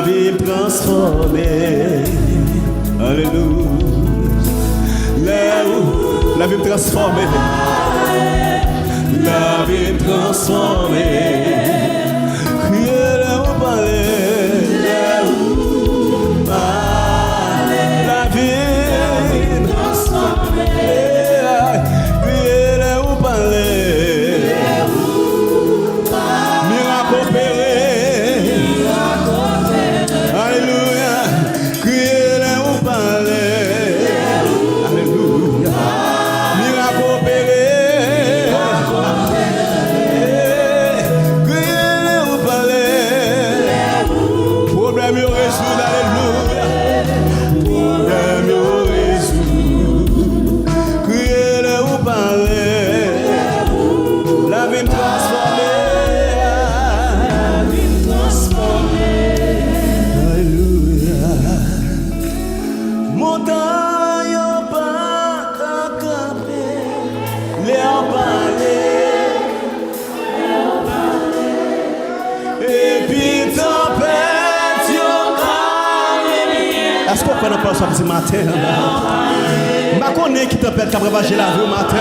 vie me transformer. Alléluia. La vie me transformer. La vie me transformer. Crier là où parler. La vie me transformer. Crier là où parler. Miracle opéré. Alléluia. Crier là où parler. Alléluia. Miracle opéré. Est-ce qu'on connaît pas ça ce matin? Je connais qui t'appelle, qui a préparé la vie au matin.